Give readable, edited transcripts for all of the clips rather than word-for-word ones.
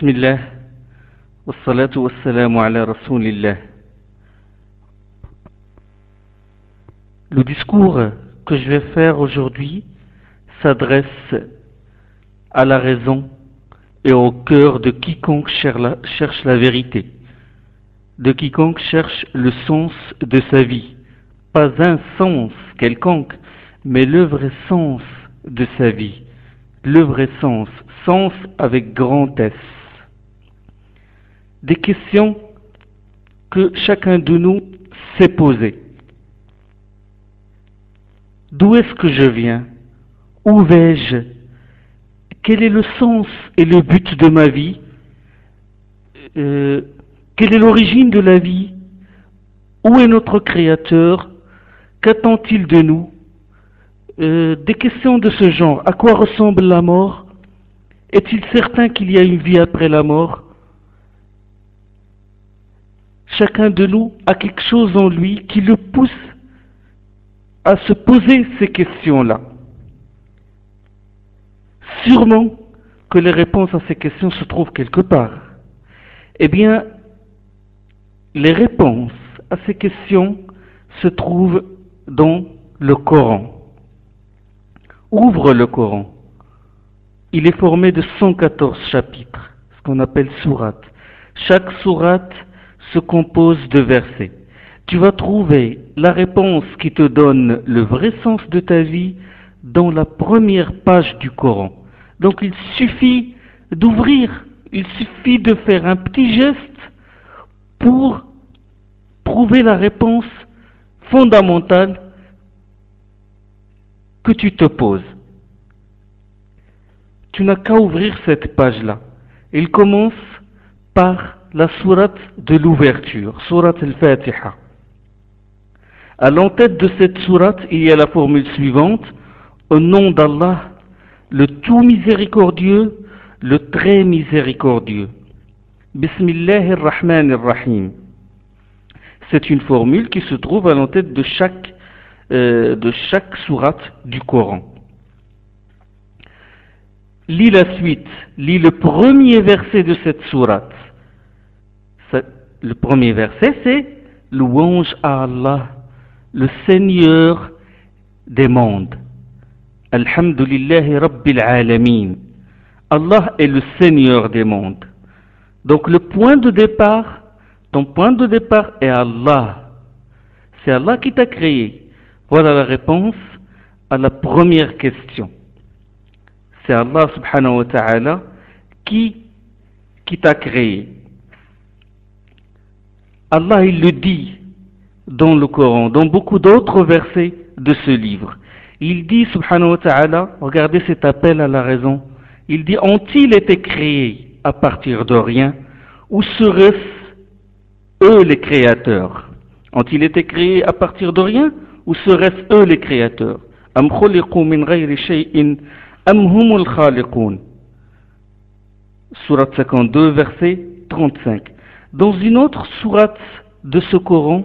Bismillah, wassalatu wassalamu ala rasulillah. Le discours que je vais faire aujourd'hui s'adresse à la raison et au cœur de quiconque cherche la vérité, de quiconque cherche le sens de sa vie. Pas un sens quelconque, mais le vrai sens de sa vie. Le vrai sens, sens avec grand S. Des questions que chacun de nous s'est posées. D'où est-ce que je viens? Où vais-je? Quel est le sens et le but de ma vie? Quelle est l'origine de la vie? Où est notre Créateur? Qu'attend-il de nous? Des questions de ce genre. À quoi ressemble la mort? Est-il certain qu'il y a une vie après la mort? Chacun de nous a quelque chose en lui qui le pousse à se poser ces questions-là. Sûrement que les réponses à ces questions se trouvent quelque part. Eh bien, les réponses à ces questions se trouvent dans le Coran. Ouvre le Coran. Il est formé de 114 chapitres, ce qu'on appelle sourates. Chaque sourate se compose de versets. Tu vas trouver la réponse qui te donne le vrai sens de ta vie dans la première page du Coran. Donc il suffit d'ouvrir, il suffit de faire un petit geste pour trouver la réponse fondamentale que tu te poses. Tu n'as qu'à ouvrir cette page-là. Il commence par la sourate de l'ouverture, sourate al-Fatiha. À l'entête de cette sourate, il y a la formule suivante: au nom d'Allah, le tout miséricordieux, le très miséricordieux. Bismillahir-Rahmanir-Rahim. C'est une formule qui se trouve à l'entête de chaque sourate du Coran. Lis la suite, lis le premier verset de cette sourate. Le premier verset, c'est louange à Allah, le Seigneur des mondes. Alhamdulillahi Rabbil Alamin. Allah est le Seigneur des mondes. Donc le point de départ, ton point de départ est Allah. C'est Allah qui t'a créé. Voilà la réponse à la première question. C'est Allah subhanahu wa ta'ala qui t'a créé. Allah, il le dit dans le Coran, dans beaucoup d'autres versets de ce livre. Il dit, subhanahu wa ta'ala, regardez cet appel à la raison. Il dit, ont-ils été créés à partir de rien, ou seraient-ce eux les créateurs? Ont-ils été créés à partir de rien, ou seraient-ce eux les créateurs? Am khuliqu min ghayri shay'in am humul khaliqun. Sourate 52, verset 35. Dans une autre sourate de ce Coran,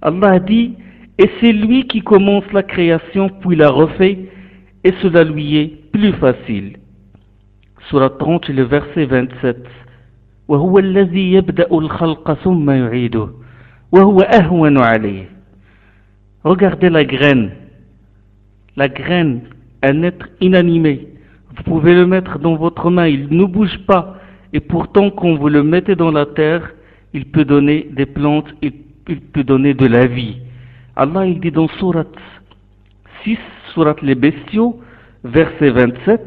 Allah dit: et c'est lui qui commence la création puis la refait, et cela lui est plus facile. Sourate 30, le verset 27. وهو الذي يبدأ الخلق ثم يعيده وهو أهون عليه. Regardez la graine, un être inanimé. Vous pouvez le mettre dans votre main, il ne bouge pas, et pourtant quand vous le mettez dans la terre, il peut donner des plantes, il peut donner de la vie. Allah, il dit dans sourate 6, sourate les bestiaux, verset 27,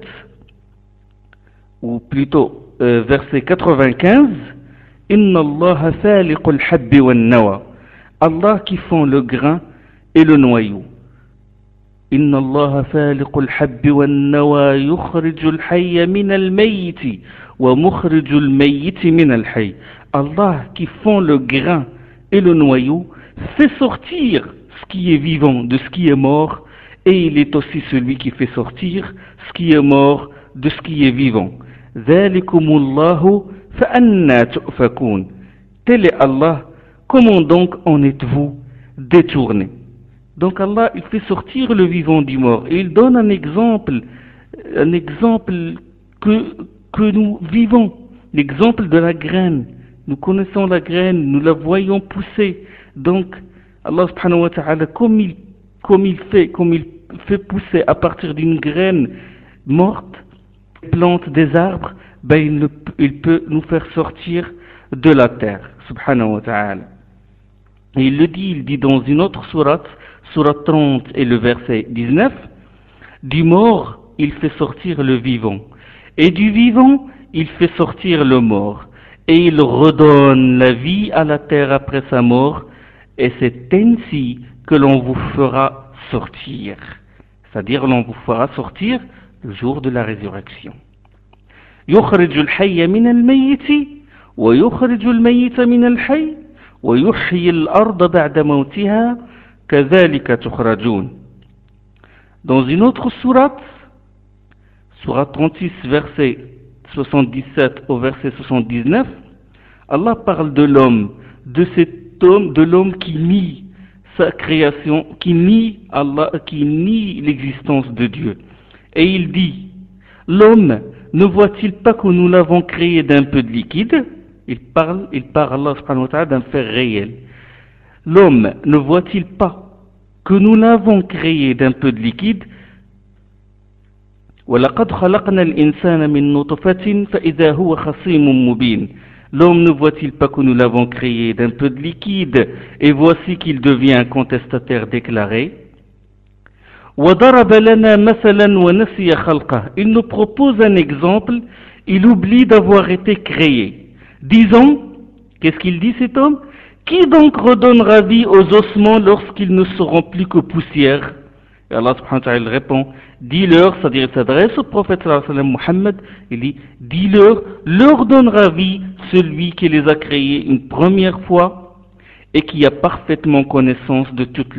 ou plutôt verset 95, Inna Allah faliqul habbi wan nawa. Allah qui font le grain et le noyau. Inna Allah faliqul habbi wan nawa yukhrijul hayya min al-mayyiti wa mukhrijul mayyiti min al-hayy. Allah qui font le grain et le noyau fait sortir ce qui est vivant de ce qui est mort, et il est aussi celui qui fait sortir ce qui est mort de ce qui est vivant. Dhalikumullahu fa anna tu'fakun. Tel est Allah, comment donc en êtes-vous détournés? Donc Allah, il fait sortir le vivant du mort, et il donne un exemple que nous vivons l'exemple de la graine. Nous connaissons la graine, nous la voyons pousser. Donc, Allah subhanahu wa ta'ala, comme il fait pousser à partir d'une graine morte, plante des arbres, il peut nous faire sortir de la terre, subhanahu wa ta'ala. Et il dit dans une autre sourate, sourate 30 et le verset 19, du mort, il fait sortir le vivant. Et du vivant, il fait sortir le mort. Et il redonne la vie à la terre après sa mort. Et c'est ainsi que l'on vous fera sortir. C'est-à-dire, l'on vous fera sortir le jour de la résurrection. يخرج الحي من الميت ويخرج الميت من الحي ويحيي الأرض بعد موتها كذلك تخرجون. Dans une autre sourate, sourate 36, verset 77 au verset 79, Allah parle de l'homme, de cet homme, de l'homme qui nie sa création, qui nie Allah, qui nie l'existence de Dieu. Et il dit, l'homme, ne voit-il pas que nous l'avons créé d'un peu de liquide? Il parle Allah subhanahu wa ta'ala d'un fait réel. L'homme, ne voit-il pas que nous l'avons créé d'un peu de liquide? وَلَقَدْ خَلَقْنَا الْإِنسَانَ مِنْ نُطْفَةٍ فَإِذَا هُوَ خَصِيمٌ مُبِينٌ. L'homme, ne voit-il pas que nous l'avons créé d'un peu de liquide, et voici qu'il devient un contestataire déclaré. وَضَرَبَ لَنَا مَثَلًا وَنَسِيَ خَلْقَهُ. Il nous propose un exemple, il oublie d'avoir été créé. Disons, qu'est-ce qu'il dit cet homme? Qui donc redonnera vie aux ossements lorsqu'ils ne seront plus que poussière? Et Allah subhanahu wa ta'ala répond, dis-leur, c'est-à-dire il s'adresse au prophète sallallahu alayhi wa sallam, Muhammad, il dit, dis-leur, leur donnera vie celui qui les a créés une première fois et qui a parfaitement connaissance de toute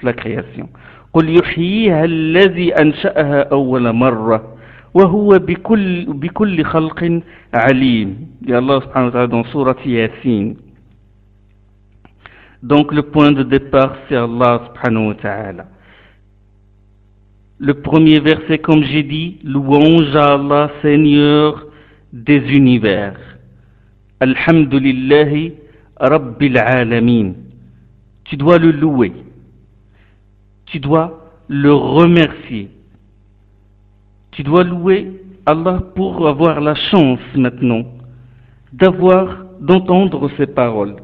la création. قل يحييها الذي أنشأها أول مرة وهو بكل خلق عليم. Et Allah subhanahu wa ta'ala dans sourate Yasin. Donc le point de départ c'est Allah subhanahu wa ta'ala. Le premier verset, comme j'ai dit, louange à Allah, Seigneur des univers. Alhamdulillahi Rabbil Alamin. Tu dois le louer. Tu dois le remercier. Tu dois louer Allah pour avoir la chance maintenant d'entendre ses paroles,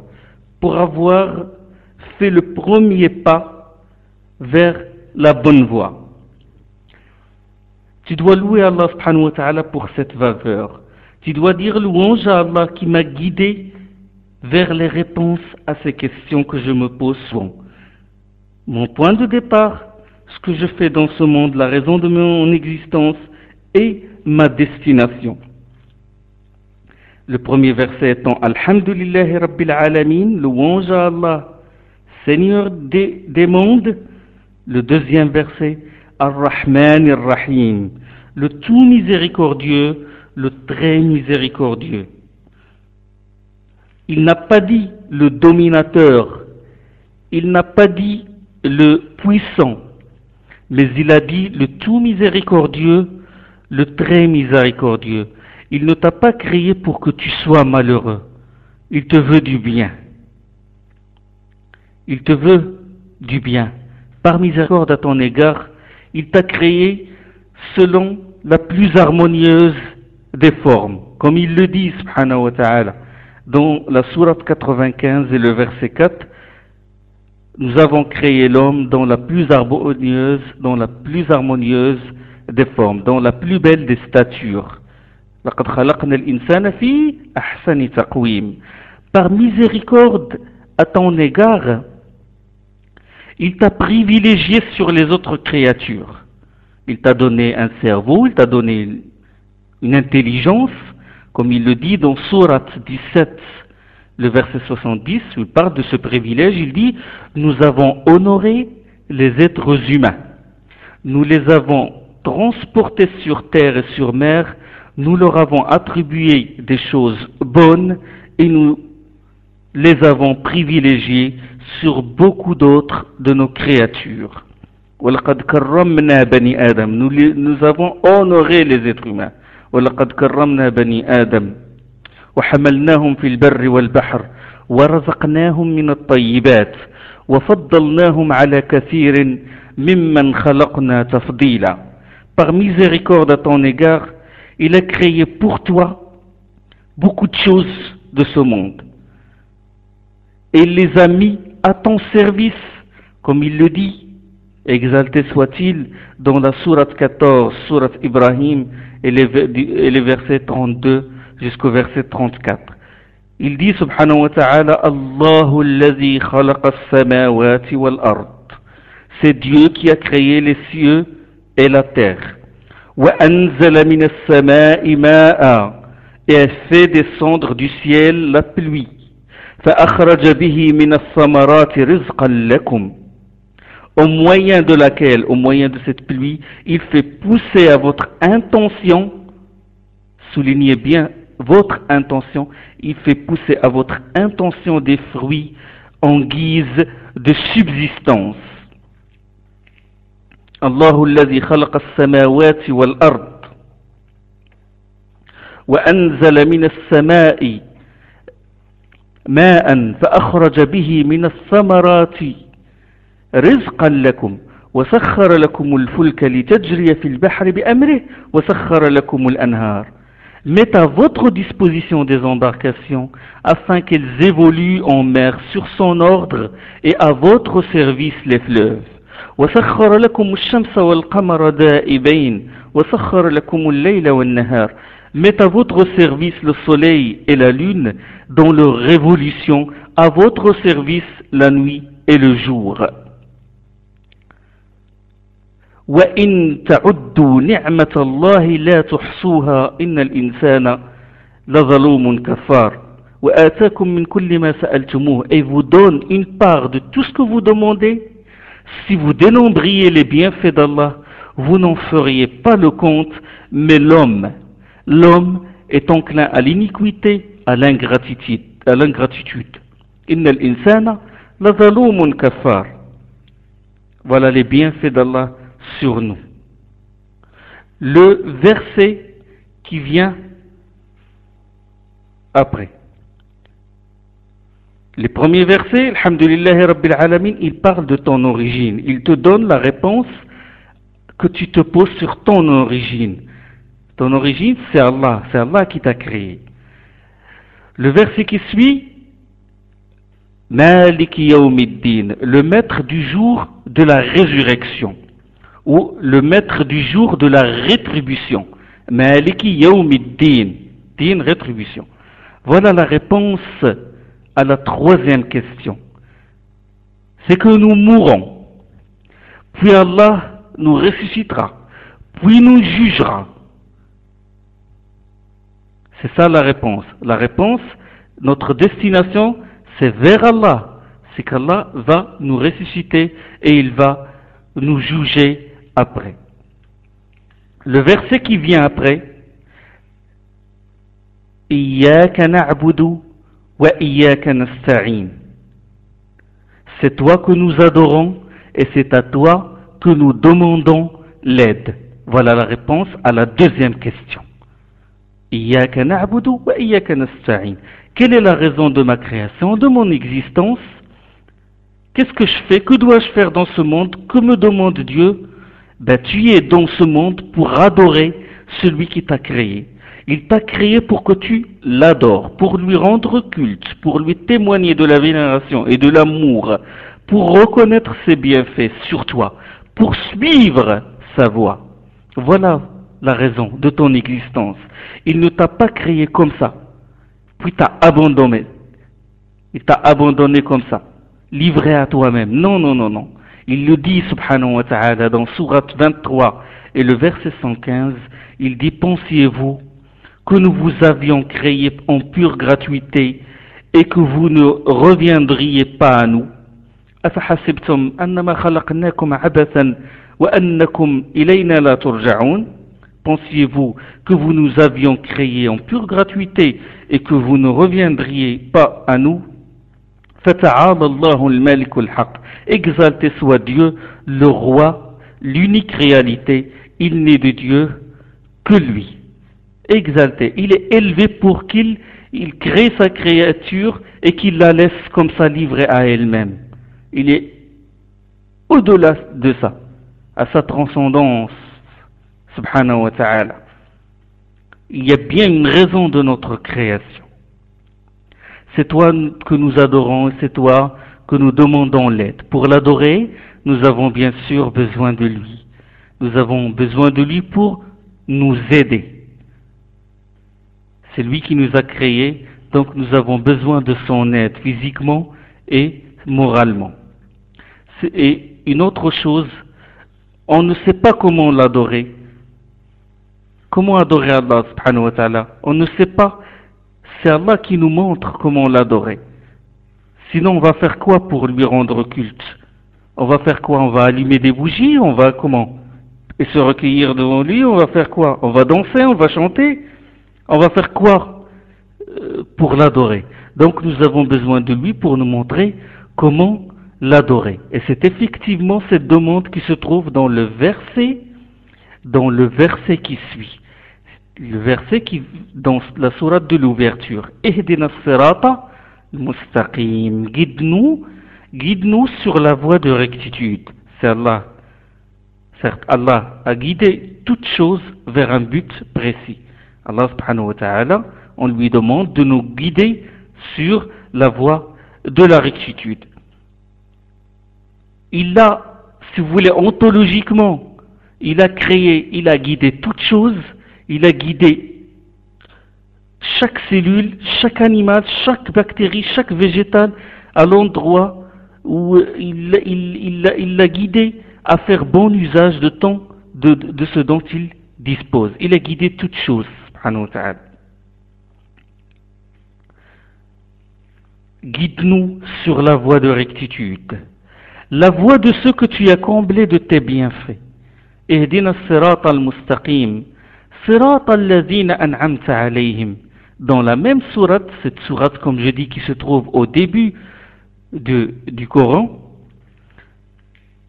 pour avoir fait le premier pas vers la bonne voie. Tu dois louer Allah subhanahu wa ta'ala pour cette faveur. Tu dois dire louange à Allah qui m'a guidé vers les réponses à ces questions que je me pose souvent. Mon point de départ, ce que je fais dans ce monde, la raison de mon existence et ma destination. Le premier verset étant Alhamdulillahi Rabbil Alamin, louange à Allah, Seigneur des mondes. Le deuxième verset, Ar-Rahman Ar-Rahim, le tout miséricordieux, le très miséricordieux. Il n'a pas dit le dominateur, il n'a pas dit le puissant, mais il a dit le tout miséricordieux, le très miséricordieux. Il ne t'a pas créé pour que tu sois malheureux, il te veut du bien. Il te veut du bien. Par miséricorde à ton égard, il t'a créé selon la plus harmonieuse des formes, comme il le dit, subhanahu wa ta'ala, dans la sourate 95 et le verset 4, nous avons créé l'homme dans la plus harmonieuse des formes, dans la plus belle des statures. لَقَدْ خَلَقْنَا الْإِنسَانَ فِي أَحْسَنِ تَقْوِيمٍ. Par miséricorde à ton égard, il t'a privilégié sur les autres créatures. Il t'a donné un cerveau, il t'a donné une intelligence, comme il le dit dans Sourate 17, le verset 70, où il parle de ce privilège, il dit « Nous avons honoré les êtres humains, nous les avons transportés sur terre et sur mer, nous leur avons attribué des choses bonnes et nous les avons privilégiés sur beaucoup d'autres de nos créatures. وَلَقَدْ كَرَّمْنَا بَنِي آدَمَ. Nous avons honoré les êtres humains. وَلَقَدْ كَرَّمْنَا بَنِي آدَمَ وَحَمَلْنَاهُمْ فِي الْبَرِّ وَالْبَحْرِ وَرَزَقْنَاهُمْ مِنَ الطَّيِّبَاتِ وَفَضَّلْنَاهُمْ عَلَى كَثِيرٍ مِمَّنْ خَلَقْنَا تَفْضِيلًا. Par miséricorde à ton égard, il a créé pour toi beaucoup de choses de ce monde. Et il les a mis à ton service, comme il le dit, exalté soit-il, dans la sourate 14, sourate Ibrahim, et les versets 32 jusqu'au verset 34. Il dit, subhanahu wa ta'ala, Allahu allazi khalaqa as-samawati wal ard. C'est Dieu qui a créé les cieux et la terre. Wa anzala min as-sama'i ma'a. Et a fait descendre du ciel la pluie. فأخرج به من الثمرات رزقا لكم. Au moyen de laquelle, au moyen de cette pluie, il fait pousser à votre intention, soulignez bien votre intention, il fait pousser à votre intention des fruits en guise de subsistance. Allahu alladhi khalaqa as-samawati wal ard wa anzala min as-sama'i ماء فأخرج به من الثمرات رزقا لكم وسخر لكم الفلك لتجري في البحر بأمره وسخر لكم الأنهار. Met à votre disposition des embarcations afin qu'elles évoluent en mer sur son ordre et à votre service les fleuves. وسخر لكم الشمس والقمر دائبين وسخر لكم الليل والنهار. Met à votre service le soleil et la lune dans leur révolution, à votre service la nuit et le jour. وَإِن تَعُدُّوا نِعْمَةَ اللَّهِ لَا تُحْصُوهَا إِنَّ الْإِنسَانَ لَظَلُومٌ كَفَّارٌ وَآتَاكُم مِّن كُلِّ مَا سَأَلْتُمُوهُ. Et vous donne une part de tout ce que vous demandez. Si vous dénombriez les bienfaits d'Allah, vous n'en feriez pas le compte, mais l'homme est enclin à l'iniquité, à l'ingratitude. Inna al-insana la zaloumun kaffar. Voilà les bienfaits d'Allah sur nous. Le verset qui vient après. Les premiers versets, alhamdulillahi rabbil alamin, il parle de ton origine. Il te donne la réponse que tu te poses sur ton origine. Ton origine, c'est Allah qui t'a créé. Le verset qui suit, Maliki Yawmiddin, le maître du jour de la résurrection, ou le maître du jour de la rétribution. Maliki Yawmiddin, din, rétribution. Voilà la réponse à la troisième question. C'est que nous mourrons, puis Allah nous ressuscitera, puis nous jugera. C'est ça la réponse. La réponse, notre destination, c'est vers Allah. C'est qu'Allah va nous ressusciter et il va nous juger après. Le verset qui vient après, Iyyaka na'budu wa iyyaka nasta'in. C'est toi que nous adorons et c'est à toi que nous demandons l'aide. Voilà la réponse à la deuxième question. Iyyaka na'budu wa iyyaka nasta'in. Quelle est la raison de ma création, de mon existence? Qu'est-ce que je fais? Que dois-je faire dans ce monde? Que me demande Dieu? Tu es dans ce monde pour adorer celui qui t'a créé. Il t'a créé pour que tu l'adores, pour lui rendre culte, pour lui témoigner de la vénération et de l'amour, pour reconnaître ses bienfaits sur toi, pour suivre sa voie. Voilà la raison de ton existence. Il ne t'a pas créé comme ça, puis t'a abandonné. Il t'a abandonné comme ça, livré à toi-même. Non, non, non, non. Il le dit, subhanahu wa ta'ala, dans sourate 23 et le verset 115, il dit, pensiez-vous que nous vous avions créé en pure gratuité et que vous ne reviendriez pas à nous? أفحسبتم أنما خلقناكم عبثا وأنكم إلينا لا ترجعون. Pensiez-vous que vous nous avions créés en pure gratuité et que vous ne reviendriez pas à nous? فَتَعَالَى اللَّهُ الْمَلِكُ الْحَقِّ. Exalté soit Dieu, le roi, l'unique réalité, il n'est de Dieu que lui. exalté, il est élevé pour qu'il crée sa créature et qu'il la laisse comme ça livrée à elle-même. Il est au-delà de ça, à sa transcendance, subhanahu wa ta'ala. Il y a bien une raison de notre création. C'est toi que nous adorons et c'est toi que nous demandons l'aide. Pour l'adorer, nous avons bien sûr besoin de lui. Nous avons besoin de lui pour nous aider. C'est lui qui nous a créés, donc nous avons besoin de son aide physiquement et moralement. Et une autre chose, on ne sait pas comment l'adorer. Comment adorer Allah subhanahu wa ta'ala? On ne sait pas. C'est Allah qui nous montre comment l'adorer. Sinon, on va faire quoi pour lui rendre culte? On va faire quoi? On va allumer des bougies? On va comment? Et se recueillir devant lui? On va faire quoi? On va danser? On va chanter? On va faire quoi pour l'adorer? Donc nous avons besoin de lui pour nous montrer comment l'adorer. Et c'est effectivement cette demande qui se trouve dans le verset qui suit. Le verset qui, dans la sourate de l'ouverture. Ihdina as-sirata al-mustaqim. Guide-nous sur la voie de rectitude. C'est Allah. Certes, Allah a guidé toute chose vers un but précis. Allah subhanahu wa ta'ala, on lui demande de nous guider sur la voie de la rectitude. Il a, si vous voulez, ontologiquement, il a créé, il a guidé toute chose, il a guidé chaque cellule, chaque animal, chaque bactérie, chaque végétal à l'endroit où il l'a guidé à faire bon usage de ce dont il dispose. Il a guidé toute chose, subhanahu wa ta'ala. Guide-nous sur la voie de rectitude, la voie de ceux que tu as comblés de tes bienfaits. Ihdina as-sirata al-mustaqim, sirata alladhina an'amta alayhim. Dans la même sourate, cette sourate, comme je dis, qui se trouve au début du Coran,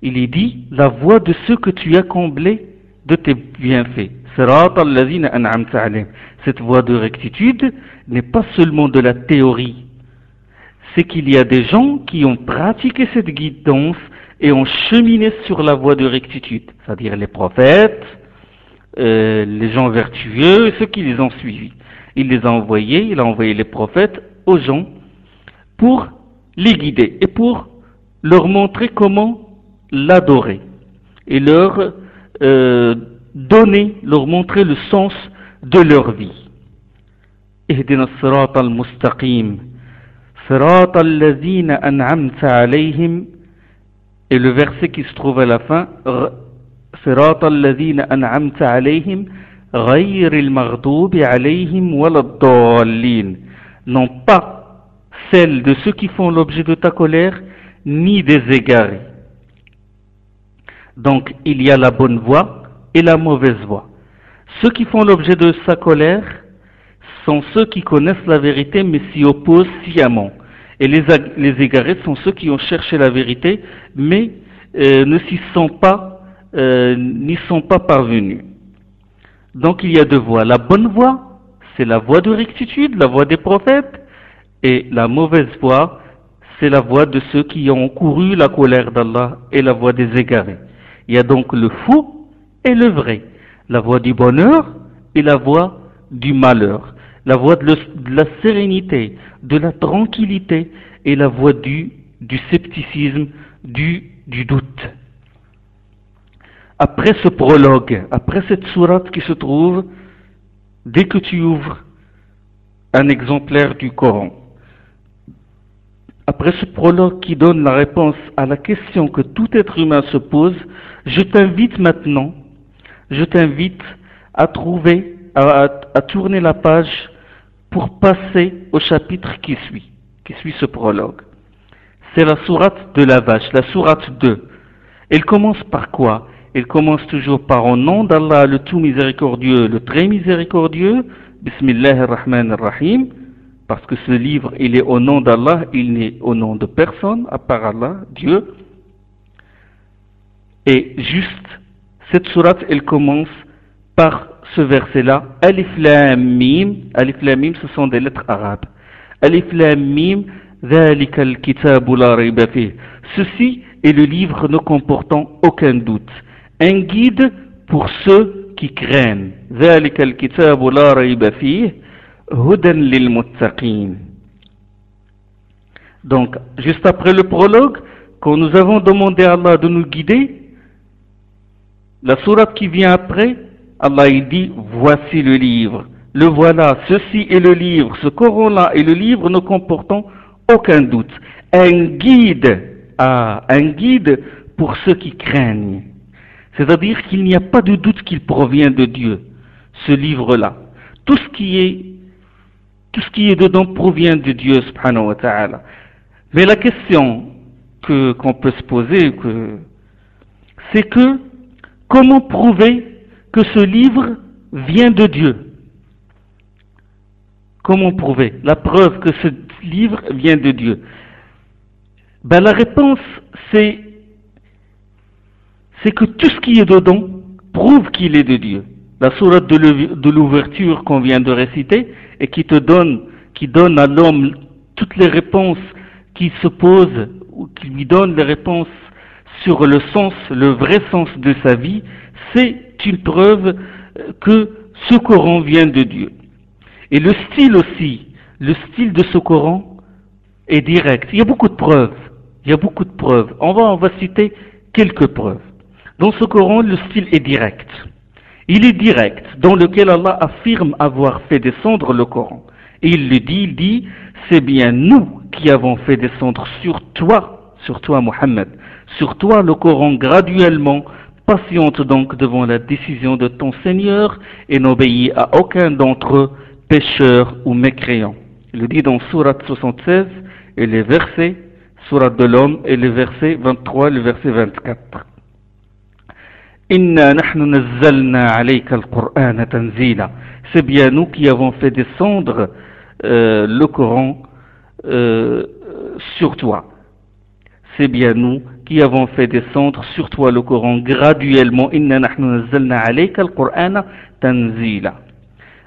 il est dit la voie de ceux que tu as comblés de tes bienfaits. Sirata alladhina an'amta alayhim. Cette voie de rectitude n'est pas seulement de la théorie. C'est qu'il y a des gens qui ont pratiqué cette guidance et ont cheminé sur la voie de rectitude, c'est-à-dire les prophètes, les gens vertueux, ceux qui les ont suivis. Il les a envoyés, il a envoyé les prophètes aux gens pour les guider et pour leur montrer comment l'adorer et leur montrer le sens de leur vie. Ihdina as-sirata al-mustaqim. صراط الذين أنعمت عليهم. Et le verset qui se trouve à la fin, صراط الذين أنعمت عليهم غير المغضوب عليهم ولا الضالين. Non pas celle de ceux qui font l'objet de ta colère, ni des égarés. Donc il y a la bonne voie et la mauvaise voie. Ceux qui font l'objet de sa colère sont ceux qui connaissent la vérité mais s'y opposent sciemment. Et les égarés sont ceux qui ont cherché la vérité mais n'y sont pas parvenus. Donc il y a deux voies. La bonne voie, c'est la voie de rectitude, la voie des prophètes, et la mauvaise voie, c'est la voie de ceux qui ont couru la colère d'Allah et la voie des égarés. Il y a donc le faux et le vrai, la voie du bonheur et la voie du malheur, la voie de la sérénité, de la tranquillité et la voie du scepticisme, du doute. Après ce prologue, après cette sourate qui se trouve, dès que tu ouvres un exemplaire du Coran, après ce prologue qui donne la réponse à la question que tout être humain se pose, je t'invite à tourner la page pour passer au chapitre qui suit ce prologue. C'est la sourate de la vache, la sourate 2. Elle commence par quoi? Elle commence toujours par au nom d'Allah, le tout miséricordieux, le très miséricordieux, Bismillahir Rahmanir Rahim, parce que ce livre, il est au nom d'Allah, il n'est au nom de personne, à part Allah, Dieu. Et juste, cette sourate, elle commence par ce verset-là, Alif Lam Mim. Alif Lam Mim, ce sont des lettres arabes. Alif Lam Mim, ذلك الكتاب لا ريب فيه. Ceci est le livre ne comportant aucun doute. Un guide pour ceux qui craignent. ذلك الكتاب لا ريب فيه هدى للمتقين. Donc, juste après le prologue, quand nous avons demandé à Allah de nous guider, la sourate qui vient après, Allah il dit, voici le livre, le voilà, ceci est le livre, ce Coran-là est le livre ne comportant aucun doute. Un guide pour ceux qui craignent. C'est-à-dire qu'il n'y a pas de doute qu'il provient de Dieu, ce livre-là. Tout ce qui est dedans provient de Dieu, subhanahu wa ta'ala. Mais la question qu'on peut se poser, c'est que comment prouver que ce livre vient de Dieu? Comment prouver la preuve que ce livre vient de Dieu? Ben, la réponse, c'est que tout ce qui est dedans prouve qu'il est de Dieu. La sourate de l'ouverture qu'on vient de réciter et qui donne à l'homme toutes les réponses qui se posent ou qui lui donne les réponses sur le sens, le vrai sens de sa vie, c'est une preuve que ce Coran vient de Dieu. Et le style aussi, le style de ce Coran est direct. Il y a beaucoup de preuves. On va citer quelques preuves. Dans ce Coran, le style est direct. Il est direct, dans lequel Allah affirme avoir fait descendre le Coran. Et il dit, c'est bien nous qui avons fait descendre sur toi Mohammed, sur toi le Coran graduellement. Patiente donc devant la décision de ton Seigneur et n'obéis à aucun d'entre eux, pécheurs ou mécréants. Il le dit dans Sourate 76 et les versets, Sourate de l'homme et les versets 23 et le verset 24. Inna nahnu nazzalna alayka al-Qur'ana tanzila. C'est bien nous qui avons fait descendre le Coran sur toi. C'est bien nous qui avons fait descendre sur toi le Coran graduellement. Inna nahnu nazzalna alayka al-Qur'ana tanzila.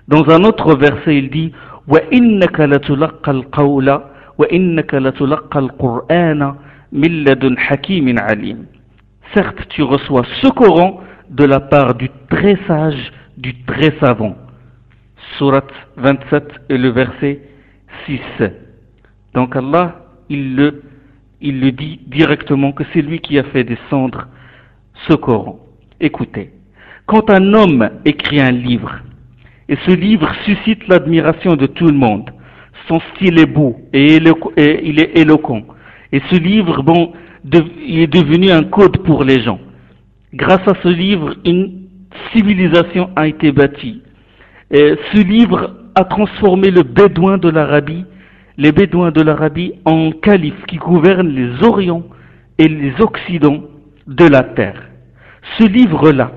Dans un autre verset, il dit wa innaka latulaqqa al-qawla wa innaka latulaqqa al-Qur'ana min ladun hakimin alim. Certes, tu reçois ce Coran de la part du très sage, du très savant. Sourate 27 et le verset 6. Donc Allah, il le dit directement que c'est lui qui a fait descendre ce Coran. Écoutez, quand un homme écrit un livre, et ce livre suscite l'admiration de tout le monde, son style est beau et il est éloquent, et ce livre, il est devenu un code pour les gens. Grâce à ce livre, une civilisation a été bâtie. Et ce livre a transformé les bédouins de l'Arabie en califes qui gouvernent les orients et les occidents de la terre. Ce livre-là,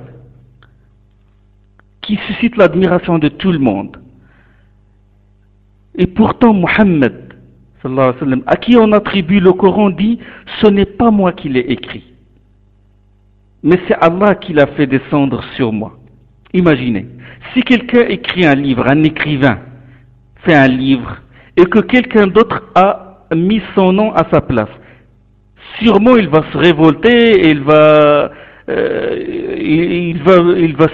qui suscite l'admiration de tout le monde, et pourtant Mohammed, sallallahu alayhi wa sallam, à qui on attribue le Coran, dit « Ce n'est pas moi qui l'ai écrit, mais c'est Allah qui l'a fait descendre sur moi. » Imaginez, si quelqu'un écrit un livre, un écrivain fait un livre, et que quelqu'un d'autre a mis son nom à sa place, sûrement il va se révolter, et il va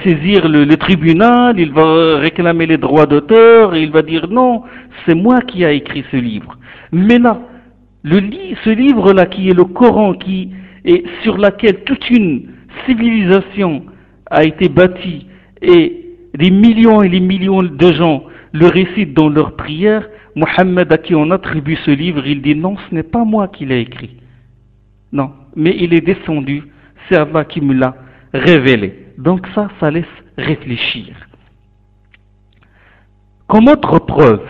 saisir le tribunal, il va réclamer les droits d'auteur, et il va dire non, c'est moi qui ai écrit ce livre. Mais là, ce livre-là qui est le Coran, sur laquelle toute une civilisation a été bâtie, et des millions et des millions de gens le récitent dans leurs prières, Mohammed à qui on attribue ce livre, il dit non, ce n'est pas moi qui l'ai écrit. Non, mais il est descendu, c'est Allah qui me l'a révélé. Donc ça laisse réfléchir. Comme autre preuve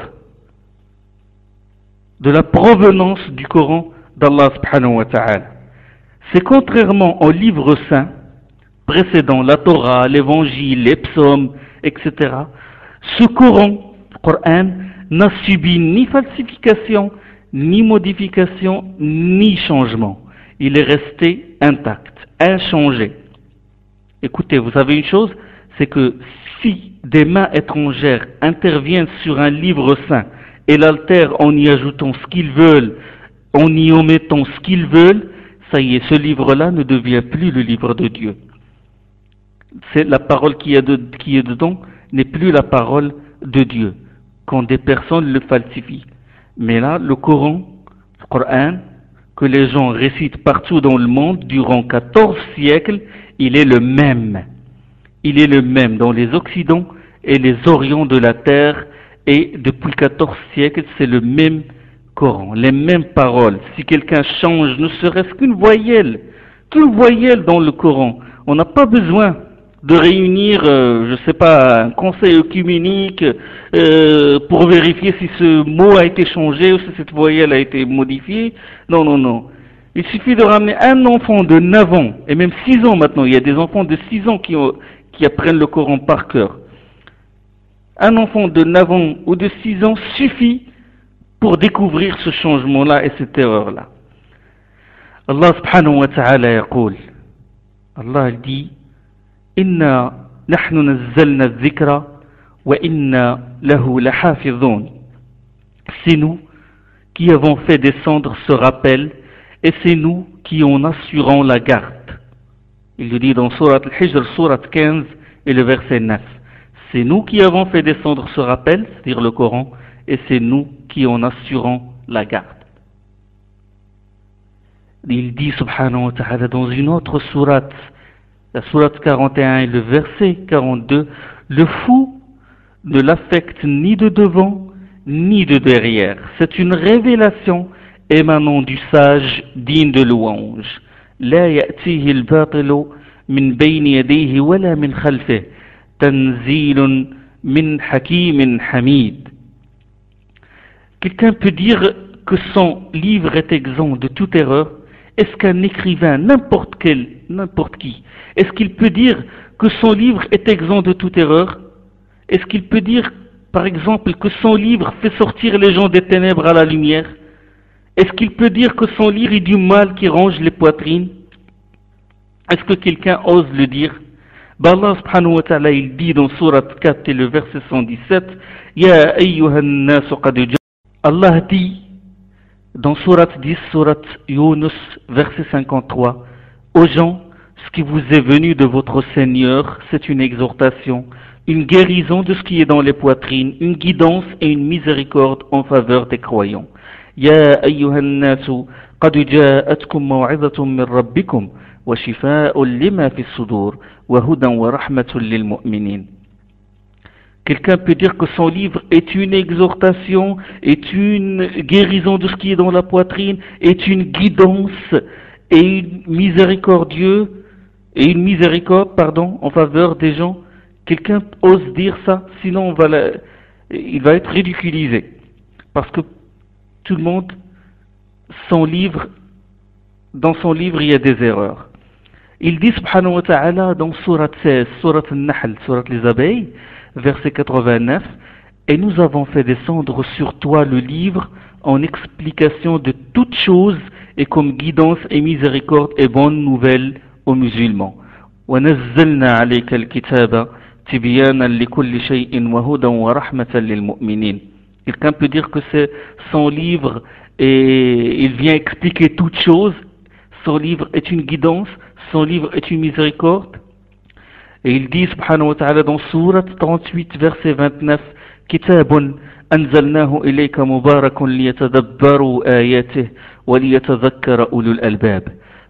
de la provenance du Coran d'Allah subhanahu wa ta'ala, c'est contrairement aux livres saints précédents, la Torah, l'évangile, les psaumes, etc., ce Coran n'a subi ni falsification, ni modification, ni changement. Il est resté intact, inchangé. Écoutez, vous savez une chose, c'est que si des mains étrangères interviennent sur un livre saint et l'altèrent en y ajoutant ce qu'ils veulent, en y omettant ce qu'ils veulent, ça y est, ce livre-là ne devient plus le livre de Dieu. C'est la parole qui est dedans n'est plus la parole de Dieu, quand des personnes le falsifient. Mais là, le Coran, que les gens récitent partout dans le monde durant 14 siècles, il est le même. Il est le même dans les Occidents et les Orients de la terre, et depuis 14 siècles, c'est le même Coran, les mêmes paroles. Si quelqu'un change ne serait-ce qu'une voyelle dans le Coran, on n'a pas besoin de réunir, je ne sais pas, un conseil œcuménique pour vérifier si ce mot a été changé ou si cette voyelle a été modifiée. Non, non, non. Il suffit de ramener un enfant de 9 ans, et même 6 ans maintenant, il y a des enfants de 6 ans qui apprennent le Coran par cœur. Un enfant de 9 ans ou de 6 ans suffit pour découvrir ce changement-là et cette erreur-là. Allah subhanahu wa ta'ala yaqul, Allah dit, Inna nahnu nazzalna dhikra wa inna lahu lahafidhun. C'est nous qui avons fait descendre ce rappel et c'est nous qui en assurons la garde. Il le dit dans Surat Al-Hijr, Surat 15 et le verset 9. C'est nous qui avons fait descendre ce rappel, c'est-à-dire le Coran, et c'est nous qui en assurons la garde. Il dit subhanahu wa ta'ala dans une autre sourate, la sourate 41 et le verset 42, le fou ne l'affecte ni de devant ni de derrière. C'est une révélation émanant du sage digne de louange. La ya'tihi al-batilu min bayni yadayhi wala min khalfihi tanzilun min hakimin hamid. Quelqu'un peut dire que son livre est exempt de toute erreur. Est-ce qu'un écrivain, n'importe qui, est-ce qu'il peut dire que son livre est exempt de toute erreur? Est-ce qu'il peut dire, par exemple, que son livre fait sortir les gens des ténèbres à la lumière? Est-ce qu'il peut dire que son livre est du mal qui range les poitrines? Est-ce que quelqu'un ose le dire? Allah subhanahu wa ta'ala, il dit dans Surat 4 et le verset 117, Ya ayyuhan nasu qad ja. Allah dit dans Surat 10, Surat Yunus, verset 53, aux gens, ce qui vous est venu de votre Seigneur, c'est une exhortation, une guérison de ce qui est dans les poitrines, une guidance et une miséricorde en faveur des croyants. Ya ayyuhan nasu qad ja'atkum maw'izatun min rabbikum wa shifaa'un lima fi as-sudur wa hudan wa rahmatun lil mu'minin. Quelqu'un peut dire que son livre est une exhortation, est une guérison de ce qui est dans la poitrine, est une guidance et une miséricorde en faveur des gens. Quelqu'un ose dire ça, sinon il va être ridiculisé. Parce que tout le monde, dans son livre, il y a des erreurs. Il dit, subhanahu wa ta'ala, dans Surat 16, Surat Al-Nahl, Surat les abeilles, verset 89, et nous avons fait descendre sur toi le livre en explication de toutes choses et comme guidance et miséricorde et bonne nouvelle aux musulmans. وَنَزَّلْنَا عَلَيْكَ الْكِتَابَ تِبْيَانًا لِكُلِّ شَيْءٍ وَهُدًى وَرَحْمَةً لِلْمُؤْمِنِينَ. Quelqu'un peut dire que c'est son livre et il vient expliquer toutes choses. Son livre est une guidance, son livre est une miséricorde. Et il dit, subhanahu wa ta'ala, dans Surat 38, verset 29, Kitabun anzalnahu ilayka mubarakun liyatadabbaru ayatih wa liyatadhakkara ulul albab.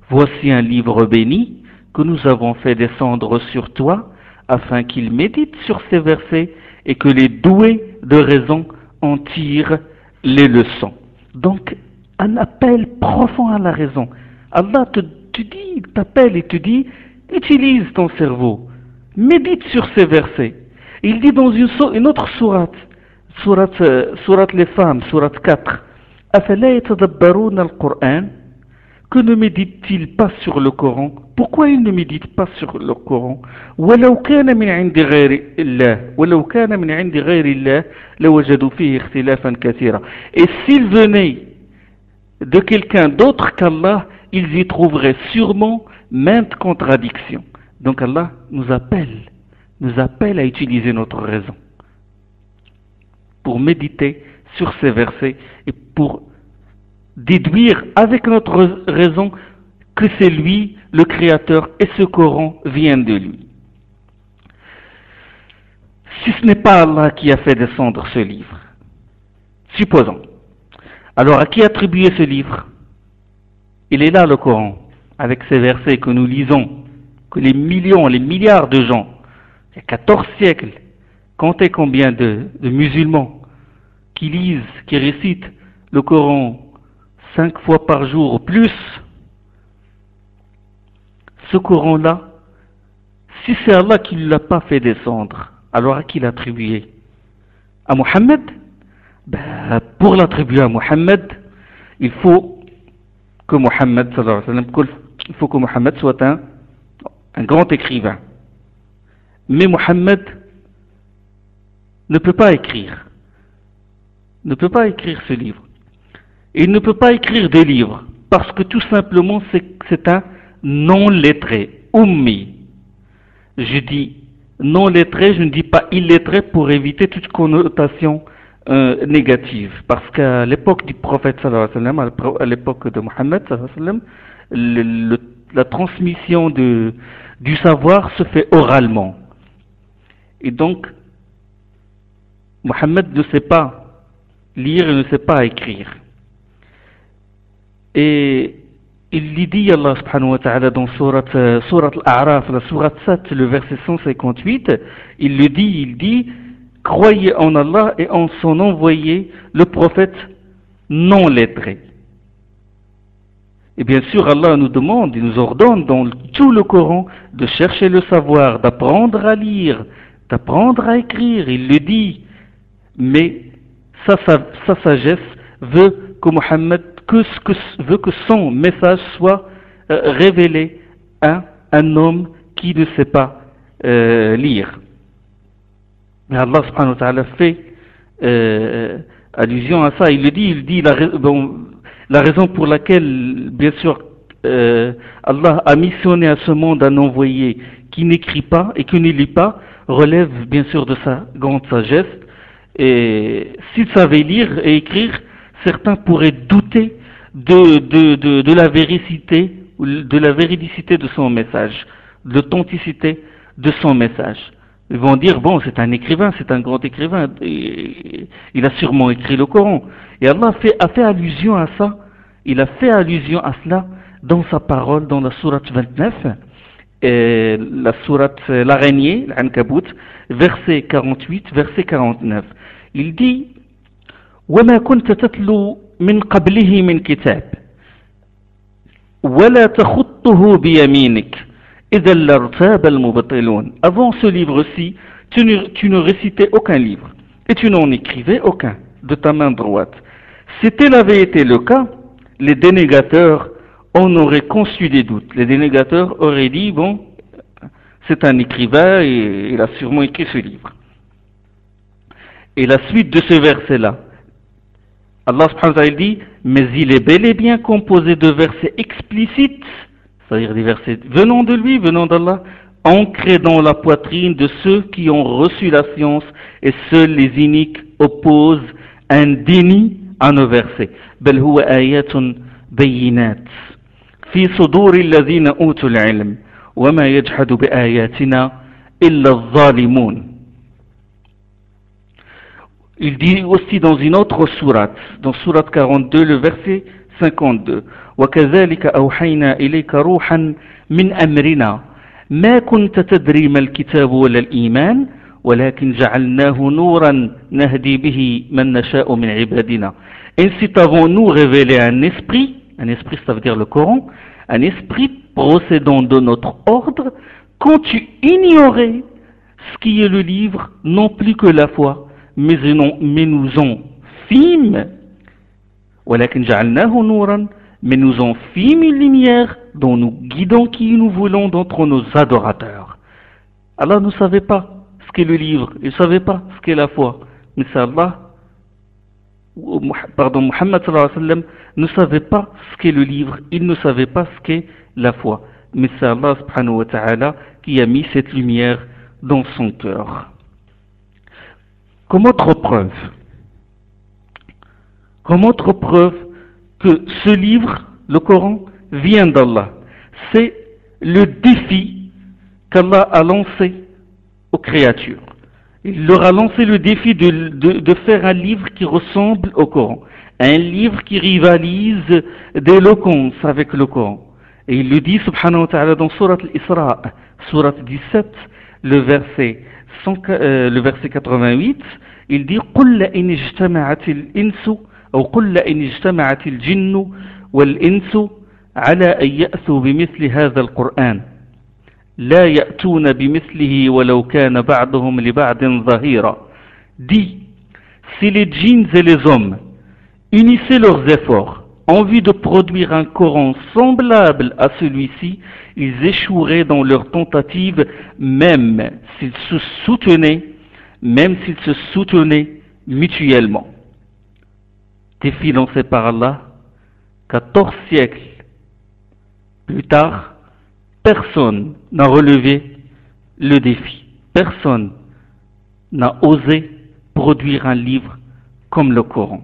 Voici un livre béni que nous avons fait descendre sur toi afin qu'il médite sur ces versets et que les doués de raison en tirent les leçons. Donc, un appel profond à la raison. Allah t'appelle et te dit, utilise ton cerveau. Médite sur ces versets. Il dit dans une autre sourate les femmes, sourate 4, أَفَلَا يَتَدَبَّرُونَ الْقُرْآنَ. Que ne médite-t-il pas sur le Coran? Pourquoi il ne médite pas sur le Coran? وَلَوْ كَانَ مِنْ عِنْدِ غَيْرِ اللَّهِ لَوَجَدُوا فِيهِ اخْتِلَافًا كَثِيرًا. Et s'il venait de quelqu'un d'autre qu'Allah, ils y trouveraient sûrement maintes contradictions. Donc Allah nous appelle nous appelle à utiliser notre raison pour méditer sur ces versets et pour déduire avec notre raison que c'est lui le Créateur et ce Coran vient de lui. Si ce n'est pas Allah qui a fait descendre ce livre, supposons, alors à qui attribuer ce livre? Il est là le Coran, avec ces versets que nous lisons, que les millions, les milliards de gens, il y a 14 siècles, comptez combien de musulmans qui lisent, qui récitent le Coran 5 fois par jour ou plus. Ce Coran-là, si c'est Allah qui ne l'a pas fait descendre, alors à qui l'attribuer? À Mohammed? Pour l'attribuer à Mohammed, il faut que Mohammed, il faut que Mohammed soit un grand écrivain. Mais Mohammed ne peut pas écrire. Ne peut pas écrire ce livre. Et il ne peut pas écrire des livres parce que tout simplement c'est un non-lettré, ummi. Je dis non-lettré, je ne dis pas illettré pour éviter toute connotation négative. Parce qu'à l'époque du prophète sallallahu alayhi wa sallam, à l'époque de Mohammed sallallahu alayhi wa sallam, la transmission du savoir se fait oralement. Et donc, Mohammed ne sait pas lire et ne sait pas écrire. Et il lui dit, Allah subhanahu wa ta'ala, dans surat Al-A'raf, la surat 7, le verset 158, il dit, croyez en Allah et en son envoyé, le prophète non lettré. Et bien sûr, Allah nous demande, il nous ordonne dans tout le Coran de chercher le savoir, d'apprendre à lire, d'apprendre à écrire. Il le dit, mais sa sagesse veut que Mohammed, veut que son message soit révélé à un homme qui ne sait pas lire. Mais Allah subhanahu wa ta'ala fait allusion à ça. Il dit la raison pour laquelle, bien sûr, Allah a missionné à ce monde un envoyé qui n'écrit pas et qui ne lit pas, relève bien sûr de sa grande sagesse. Et s'il savait lire et écrire, certains pourraient douter de la véracité, de la véridicité de son message, de l'authenticité de son message. Ils vont dire, bon, c'est un écrivain, c'est un grand écrivain, il a sûrement écrit le Coran. Et Allah a fait allusion à ça, il a fait allusion à cela dans sa parole, dans la sourate 29, la sourate l'araignée, l'Ankabut, verset 48, verset 49. Il dit, وَمَا كُنْتَ تَتْلُو مِنْ قَبْلِهِ مِنْ كِتَابٍ وَلَا تَخُطُّهُ بِيَمِينِكَ إِذًا لَارْتَابَ الْمُبْطِلُونَ. Avant ce livre-ci, tu ne récitais aucun livre et tu n'en écrivais aucun de ta main droite. Si tel avait été le cas, les dénégateurs en auraient conçu des doutes. Les dénégateurs auraient dit, bon, c'est un écrivain et il a sûrement écrit ce livre. Et la suite de ce verset-là, Allah subhanahu wa ta'ala dit, mais il est bel et bien composé de versets explicites, c'est-à-dire des versets venant de lui, venant d'Allah, ancrés dans la poitrine de ceux qui ont reçu la science, et seuls les iniques opposent un déni à nos versets. بل هو آيات بينات في صدور الذين أوتوا العلم وما يجحد بآياتنا إلا الظالمون. Il dit aussi dans une autre sourate, dans sourate 42, le verset 52, وَكَذَلِكَ أَوْحَيْنَا إِلَيْكَ رُوحًا مِنْ أَمْرِنَا مَا كُنْتَ تَدْرِي مَا الْكِتَابُ وَلَا الْإِيمَانُ وَلَكِنْ جَعَلْنَاهُ نُورًا نَهْدِي بِهِ مَنْ نَشَاءُ مِنْ عِبَادِنَا. Ainsi t'avons-nous révélé un esprit ça veut dire le Coran, un esprit procédant de notre ordre, quand tu ignorais ce qui est le livre, non plus que la foi, mais nous en fîmes, mais nous en fîmes une lumière dont nous guidons qui nous voulons d'entre nos adorateurs. Allah ne savait pas ce qu'est le livre, il ne savait pas ce qu'est la foi, mais c'est Allah, Muhammad sallallahu alayhi wa sallam ne savait pas ce qu'est le livre, il ne savait pas ce qu'est la foi, mais c'est Allah subhanahu wa ta'ala qui a mis cette lumière dans son cœur. Comme autre preuve que ce livre, le Coran, vient d'Allah, c'est le défi qu'Allah a lancé aux créatures. Il leur a lancé le défi de faire un livre qui ressemble au Coran, un livre qui rivalise d'éloquence avec le Coran. Et il le dit, subhanahu wa ta'ala, dans Surat al-Isra, Surat 17, le verset 88, il dit قُلْ لَإِنِ اجْتَمَعَتِ الْإِنسُ أو قُلْ لَإِنِ اجْتَمَعَتِ الْجِنُّ وَالْإِنسُ على أن يأتوا بمثل هذا القرآن لا يأتون بمثله ولو كان بعضهم لبعض ظهيرا. Dit, si les djinns et les hommes unissaient leurs efforts en vue de produire un Coran semblable à celui-ci, ils échoueraient dans leurs tentatives, même s'ils se soutenaient mutuellement. Défi lancé par Allah, 14 siècles plus tard, personne n'a relevé le défi. Personne n'a osé produire un livre comme le Coran.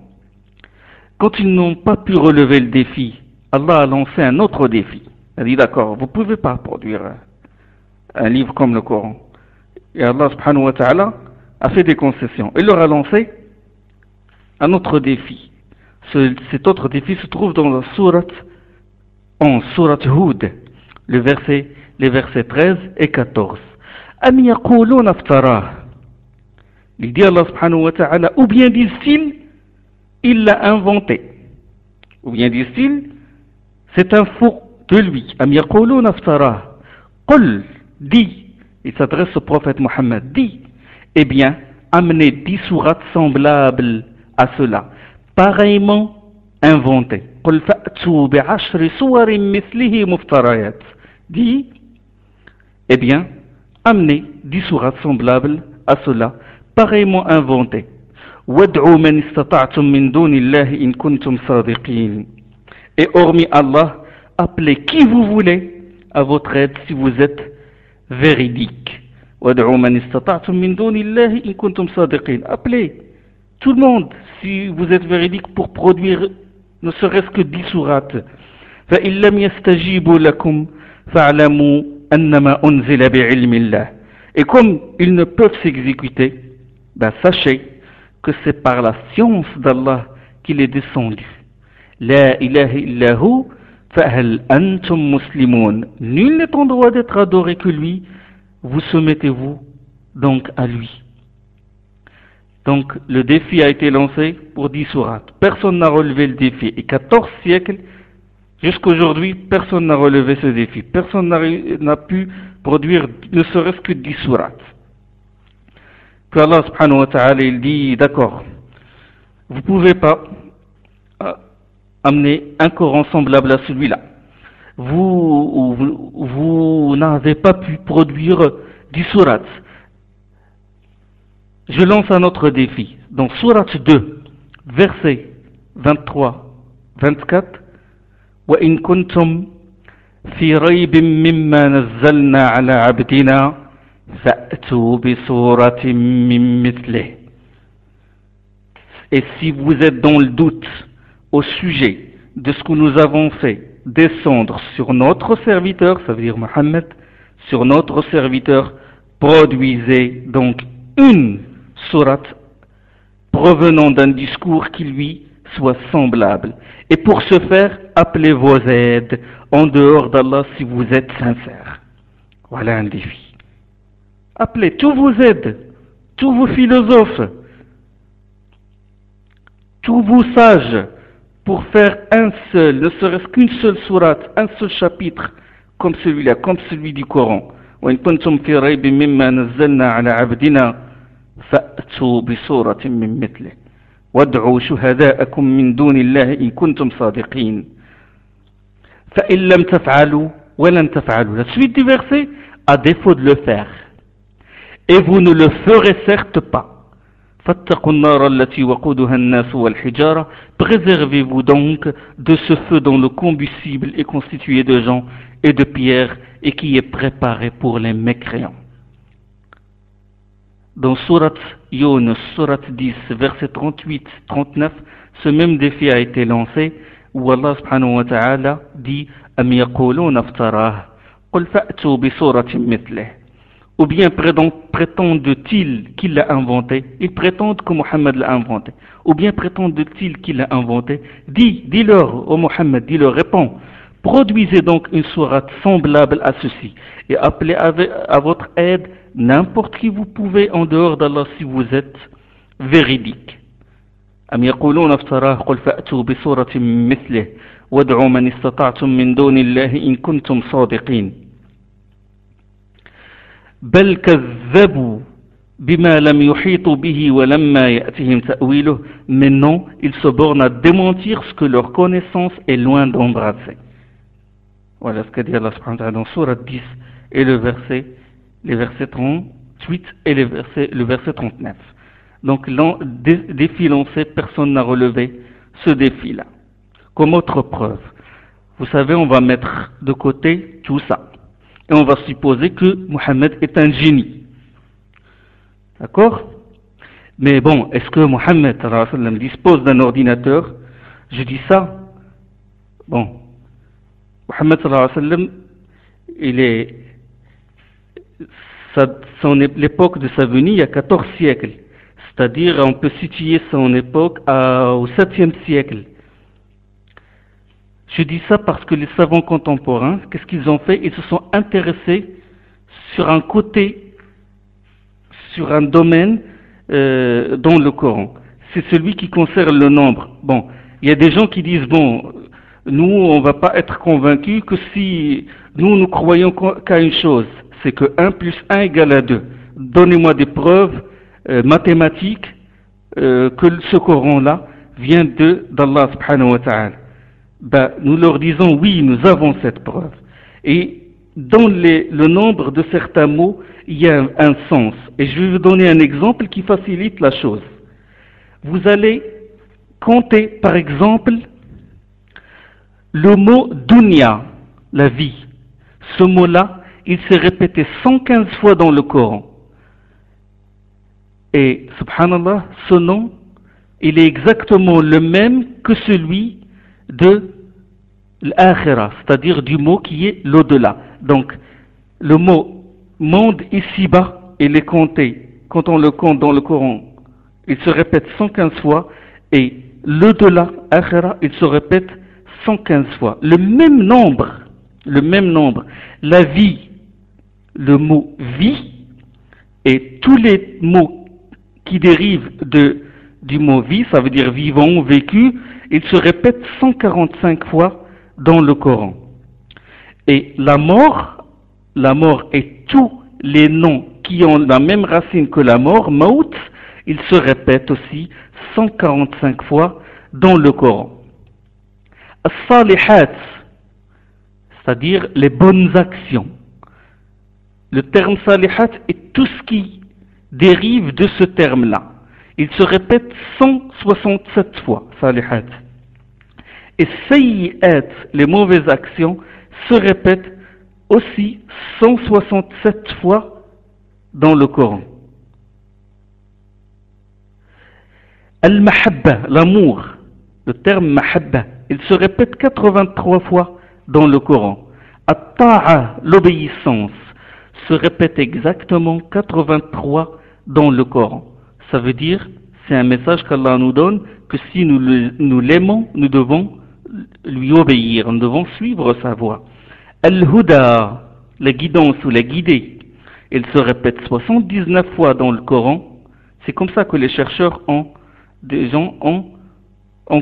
Quand ils n'ont pas pu relever le défi, Allah a lancé un autre défi. Il a dit d'accord, vous ne pouvez pas produire un livre comme le Coran. Et Allah subhanahu wa ta'ala a fait des concessions. Il leur a lancé un autre défi. Cet autre défi se trouve dans la sourate Hud, les versets 13 et 14. Am yaquluna aftarah. Il dit Allah subhanahu wa ta'ala, ou bien disent-ils, il l'a inventé. Ou bien disent-ils, c'est un faux de lui. Am yaquluna aftarah. Qul, dit, il s'adresse au prophète Mohammed, dit, eh bien, amenez 10 sourates semblables à cela, pareillement inventées. قل فأتوا بعشر صور مثله مفتريات. Dit, eh bien, amenez 10 sourates semblables à cela, pareillement inventées. وادعوا من استطعتم من دون الله إن كنتم صادقين. Et hormis Allah, appelez qui vous voulez à votre aide si vous êtes véridique. وادعوا من استطعتم من دون الله إن كنتم صادقين. Appelez tout le monde si vous êtes véridique pour produire ne serait-ce que 10 sourates. فإن لم يستجيبوا لكم فاعلموا أنما أنزل بعلم الله. Et comme ils ne peuvent s'exécuter, sachez que c'est par la science d'Allah qu'il est descendu. La ilaha illahu fahal antum muslimun. Nul n'est en droit d'être adoré que lui. Vous soumettez-vous donc à lui. Donc le défi a été lancé pour 10 sourates. Personne n'a relevé le défi. Et 14 siècles, jusqu'aujourd'hui, personne n'a relevé ce défi. Personne n'a pu produire ne serait-ce que 10 sourates. Puis Allah subhanahu wa ta'ala, il dit, d'accord, vous ne pouvez pas amener un Coran semblable à celui-là. Vous n'avez pas pu produire 10 sourates. Je lance un autre défi. Dans sourate 2, versets 23-24, وَإِن كُنتُمْ فِي رَيْبٍ مِّمَّا نَزَّلْنَا عَلَى عَبْدِنَا فَأْتُوا بِسُورَةٍ مِّن مِّثْلِهِ. Et si vous êtes dans le doute au sujet de ce que nous avons fait descendre sur notre serviteur, ça veut dire Mohammed, sur notre serviteur, produisez donc une sourate provenant d'un discours qui lui soit semblable. Et pour ce faire, appelez vos aides en dehors d'Allah si vous êtes sincères. Voilà un défi. Appelez tous vos aides, tous vos philosophes, tous vos sages, pour faire un seul, ne serait-ce qu'une seule sourate, un seul chapitre, comme celui-là, comme celui du Coran. وَإِن كُنتُمْ فِي رَيْبٍ مِّمَّا نَزَّلْنَا عَلَى عَبْدِنَا فَأْتُوا بِسُورَةٍ مِّن مِّثْلِهِ وَادْعُوا شُهَدَاءَكُم مِّن دُونِ اللَّهِ إِن كُنتُمْ صَادِقِينَ فَإِن لَّمْ تَفْعَلُوا وَلَن تَفْعَلُوا. La suite du verset, à défaut de le faire, et vous ne le ferez certes pas. فَاتَّقُوا النَّارَ الَّتِي وَقُودُهَا النَّاسُ وَالْحِجَارَةُ. Préservez-vous donc de ce feu dont le combustible est constitué de gens et de pierres et qui est préparé pour les mécréants. dans Surat Yunus, Surat 10, verset 38-39, ce même défi a été lancé, où Allah subhanahu wa ta'ala dit Am yaquluna iftarah, qul fa'tu bi suratin mithlih. Ou bien prétendent-ils qu'il l'a inventé? Ils prétendent que Mohammed l'a inventé. Ou bien prétendent-ils qu'il l'a inventé? Dis-leur, ô Mohammed, dis-leur, réponds. Produisez donc une sourate semblable à ceci et appelez à votre aide n'importe qui vous pouvez en dehors d'Allah si vous êtes véridique. أم يقولون افتراه قل فأتوا بسورة مثله وادعوا من استطعتم من دون الله إن كنتم صادقين بل كذبوا بما لم يحيطوا به ولما يأتهم تأويله. Maintenant, ils se bornent à démentir ce que leur connaissance est loin d'embrasser. Voilà ce qu'a dit Allah subhanahu wa ta'ala dans Surat 10 et les versets 38 et le verset 39. Donc, défi lancé, personne n'a relevé ce défi-là. Comme autre preuve, vous savez, on va mettre de côté tout ça. Et on va supposer que Mohammed est un génie. D'accord? Mais bon, est-ce que Mohammed dispose d'un ordinateur? Je dis ça. Bon, Mohammed l'époque de sa venue il y a 14 siècles. C'est-à-dire, on peut situer son époque au 7e siècle. Je dis ça parce que les savants contemporains, qu'est-ce qu'ils ont fait? Ils se sont intéressés sur un côté, sur un domaine dans le Coran. C'est celui qui concerne le nombre. Bon, il y a des gens qui disent, bon, nous, on ne va pas être convaincus que si nous croyons qu'à une chose, c'est que 1 plus 1 égale à 2. Donnez-moi des preuves mathématiques que ce Coran-là vient d'Allah subhanahu wa ta'ala. Nous leur disons oui, nous avons cette preuve. Et dans le nombre de certains mots, il y a un sens. Et je vais vous donner un exemple qui facilite la chose. Vous allez compter, par exemple, le mot dunya, la vie. Ce mot-là, il s'est répété 115 fois dans le Coran. Et, subhanallah, ce nom, il est exactement le même que celui de l'akhira, c'est-à-dire du mot qui est l'au-delà. Donc, le mot monde ici-bas, il est compté, quand on le compte dans le Coran, il se répète 115 fois, et l'au-delà, akhira, il se répète 115 fois. Le même nombre. La vie, le mot vie, et tous les mots qui dérivent du mot vie, ça veut dire vivant, vécu, il se répète 145 fois dans le Coran. Et la mort et tous les noms qui ont la même racine que la mort, maut, il se répète aussi 145 fois dans le Coran. As-salihat, c'est-à-dire les bonnes actions. Le terme salihat est tout ce qui dérive de ce terme-là. Il se répète 167 fois, salihat. Et sayyi'at, les mauvaises actions, se répètent aussi 167 fois dans le Coran. Al-mahabba, l'amour, le terme mahabba, il se répète 83 fois dans le Coran. At-ta'a, l'obéissance, se répète exactement 83 dans le Coran. Ça veut dire, c'est un message qu'Allah nous donne, que si nous l'aimons, nous devons lui obéir, nous devons suivre sa voie. Al-Huda, la guidance ou la guidée, il se répète 79 fois dans le Coran. C'est comme ça que les chercheurs ont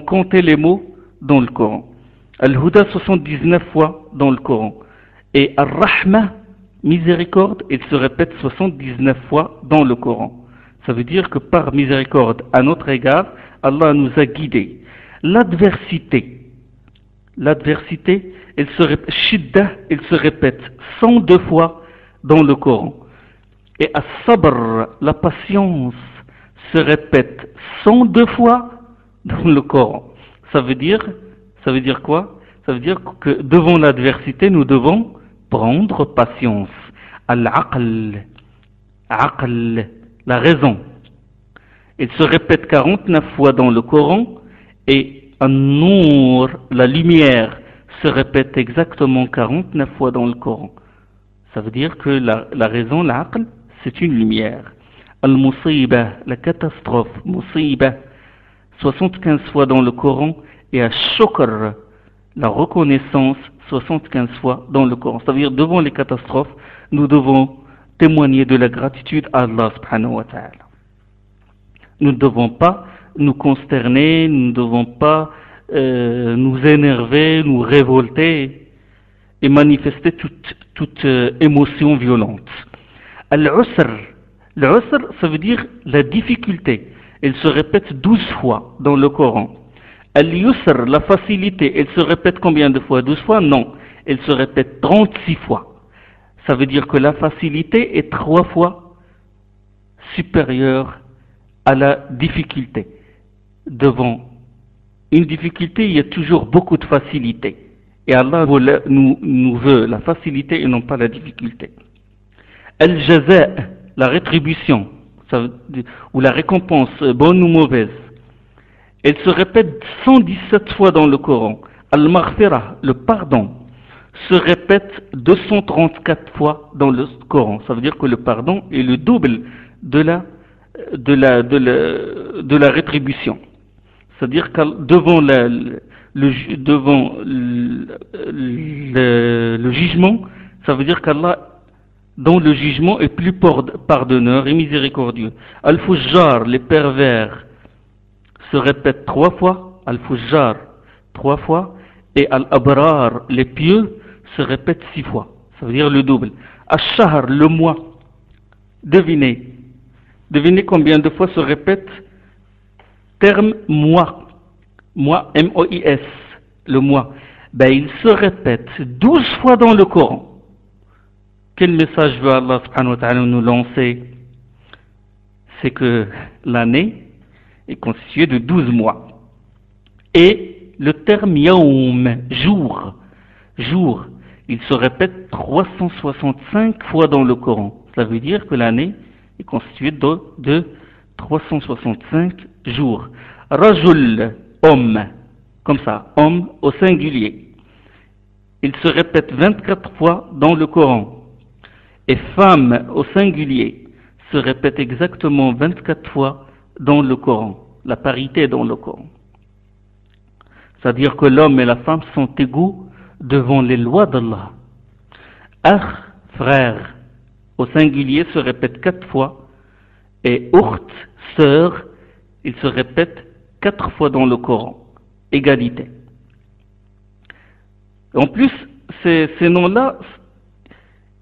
compté les mots dans le Coran. Al-Huda 79 fois dans le Coran. Et Ar-Rahma, miséricorde, il se répète 79 fois dans le Coran. Ça veut dire que par miséricorde à notre égard, Allah nous a guidés. L'adversité, elle se répète, shidda, elle se répète 102 fois dans le Coran. Et as-sabr, la patience, se répète 102 fois dans le Coran. Ça veut dire quoi? Ça veut dire que devant l'adversité, nous devons prendre patience. Al-aql, la raison. Il se répète 49 fois dans le Coran et An-Nour, la lumière, se répète exactement 49 fois dans le Coran. Ça veut dire que la raison, l'aql, c'est une lumière. Al-Musiba, la catastrophe, Musiba, 75 fois dans le Coran et Ash-Shukr, la reconnaissance, 75 fois dans le Coran. Ça veut dire devant les catastrophes, nous devons témoigner de la gratitude à Allah subhanahu wa ta'ala. Nous ne devons pas nous consterner, nous ne devons pas nous énerver, nous révolter et manifester toute émotion violente. Al-Usr, ça veut dire la difficulté. Elle se répète 12 fois dans le Coran. Al-Yusr, la facilité, elle se répète combien de fois? 12 fois? Non, elle se répète 36 fois. Ça veut dire que la facilité est 3 fois supérieure à la difficulté. Devant une difficulté, il y a toujours beaucoup de facilité. Et Allah nous veut la facilité et non pas la difficulté. Al-Jaza, la rétribution, ou la récompense, bonne ou mauvaise, elle se répète 117 fois dans le Coran. Al-Maghfirah, le pardon, se répète 234 fois dans le Coran. Ça veut dire que le pardon est le double de la rétribution. C'est-à-dire que devant le jugement, ça veut dire qu'Allah, dans le jugement, est plus pardonneur et miséricordieux. Al-Fujjar, les pervers, se répètent 3 fois. Al-Fujjar, 3 fois. Et Al-Abrar, les pieux, se répètent 6 fois. Ça veut dire le double. Ash-Shahr, le mois. Devinez combien de fois se répète terme mois. Mois, M-O-I-S, le mois. Il se répète 12 fois dans le Coran. Quel message veut Allah subhanahu wa ta'ala nous lancer? C'est que l'année est constituée de 12 mois. Et le terme yaoum, jour, il se répète 365 fois dans le Coran. Ça veut dire que l'année est constituée de 365 jours. Rajul, homme, comme ça, homme au singulier. Il se répète 24 fois dans le Coran. Et femme au singulier se répète exactement 24 fois dans le Coran. La parité dans le Coran. C'est-à-dire que l'homme et la femme sont égaux devant les lois d'Allah. Akh, frère, au singulier se répète 4 fois. Et Ukht, sœur, il se répète 4 fois dans le Coran. Égalité. En plus, ces noms-là,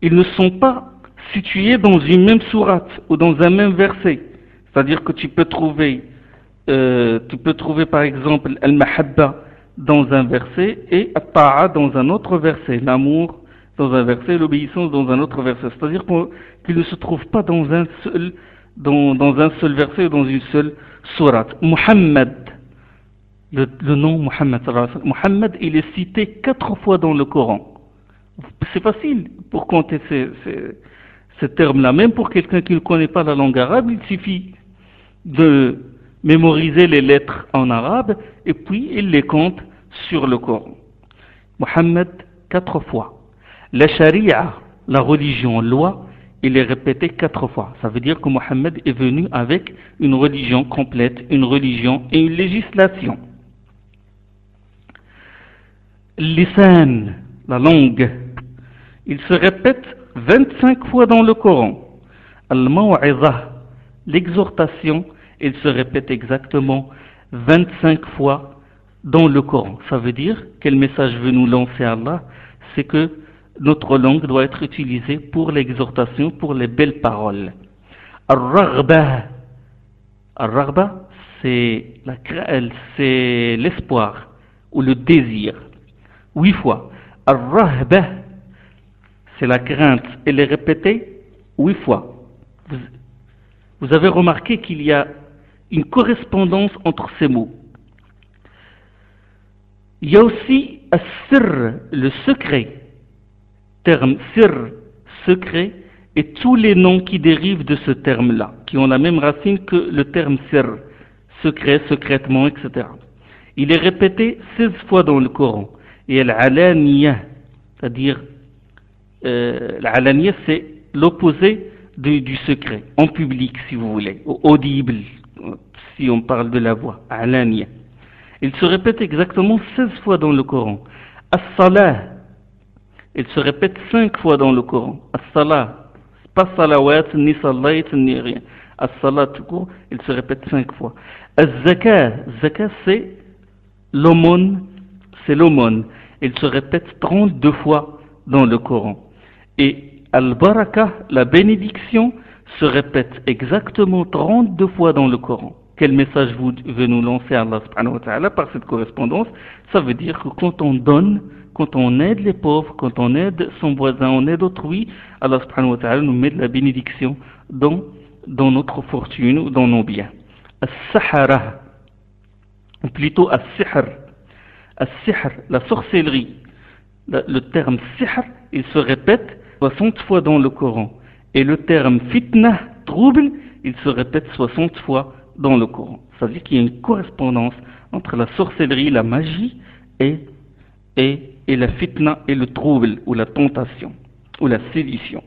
ils ne sont pas situés dans une même sourate ou dans un même verset. C'est-à-dire que tu peux trouver par exemple Al-Mahabba dans un verset et At-Ta'a dans un autre verset. L'amour dans un verset et l'obéissance dans un autre verset. C'est-à-dire qu'ils ne se trouvent pas dans un seul verset ou dans une seule sourate. Muhammad, le nom Muhammad, Muhammad, il est cité 4 fois dans le Coran. C'est facile pour compter ces termes-là. Même pour quelqu'un qui ne connaît pas la langue arabe, il suffit de mémoriser les lettres en arabe et puis il les compte sur le Coran. Muhammad, 4 fois. La charia, la religion, loi, il est répété 4 fois. Ça veut dire que Muhammad est venu avec une religion complète, une religion et une législation. Lisan, la langue, il se répète 25 fois dans le Coran. Al-Maw'izah, l'exhortation, il se répète exactement 25 fois dans le Coran. Ça veut dire, quel message veut nous lancer Allah? C'est que notre langue doit être utilisée pour l'exhortation, pour les belles paroles. Ar-Raghba, c'est l'espoir ou le désir. 8 fois. Ar-Rahba, c'est la crainte. Elle est répétée 8 fois. Vous avez remarqué qu'il y a une correspondance entre ces mots. Il y a aussi As-Sirr, le secret. Terme Sirr, secret, et tous les noms qui dérivent de ce terme-là, qui ont la même racine que le terme sir, secret, secrètement, etc. Il est répété 16 fois dans le Coran. Et al-alaniya, c'est-à-dire l'alaniya, c'est l'opposé du secret, en public si vous voulez, audible, si on parle de la voix, alaniya. Il se répète exactement 16 fois dans le Coran. As-salah, il se répète 5 fois dans le Coran. As-salah, pas salawat, ni salayt, ni rien. As-salah tout court, il se répète 5 fois. Az-zakat, zakat c'est l'aumône, il se répète 32 fois dans le Coran. Et al-baraka, la bénédiction, se répète exactement 32 fois dans le Coran. Quel message veut nous lancer Allah subhanahu wa ta'ala par cette correspondance? Ça veut dire que quand on donne, quand on aide les pauvres, quand on aide son voisin, on aide autrui, Allah subhanahu wa ta'ala nous met de la bénédiction dans notre fortune ou dans nos biens. As-sahara, ou plutôt as-sihr. As-sihr, la sorcellerie. Le terme sihr, il se répète 60 fois dans le Coran. Et le terme fitna, trouble, il se répète 60 fois dans le Coran. Ça veut dire qu'il y a une correspondance entre la sorcellerie, la magie et la fitna et le trouble ou la tentation ou la sédition.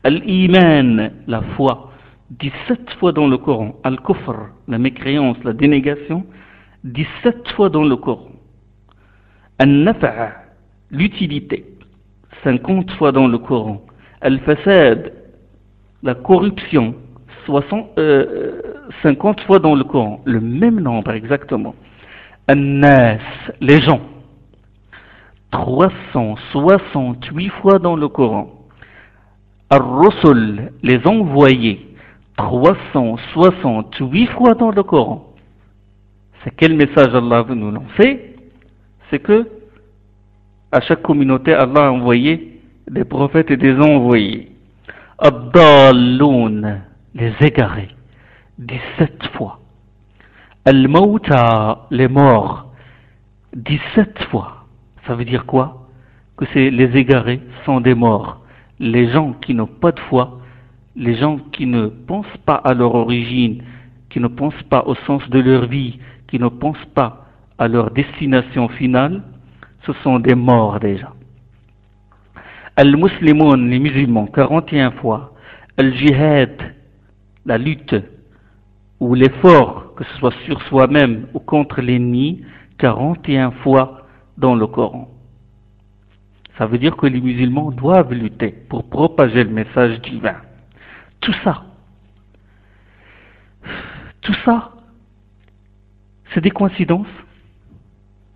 Al-iman, la foi, 17 fois dans le Coran. Al-kufr, la mécréance, la dénégation, 17 fois dans le Coran. Al-nafa'a, l'utilité, 50 fois dans le Coran. Al-fasad, la corruption, 50 fois dans le Coran, le même nombre exactement. An-nas, les gens, 368 fois dans le Coran. Ar-rusul, les envoyés, 368 fois dans le Coran. C'est quel message Allah veut nous lancer? C'est que à chaque communauté, Allah a envoyé des prophètes et des envoyés. Ad-dalloun, les égarés, 17 fois. Al-mawta, les morts, 17 fois. Ça veut dire quoi? Que les égarés sont des morts. Les gens qui n'ont pas de foi, les gens qui ne pensent pas à leur origine, qui ne pensent pas au sens de leur vie, qui ne pensent pas à leur destination finale, ce sont des morts déjà. Al-Muslimoun, les musulmans, 41 fois. Al-Jihad, la lutte ou l'effort, que ce soit sur soi-même ou contre l'ennemi, 41 fois dans le Coran. Ça veut dire que les musulmans doivent lutter pour propager le message divin. Tout ça, c'est des coïncidences?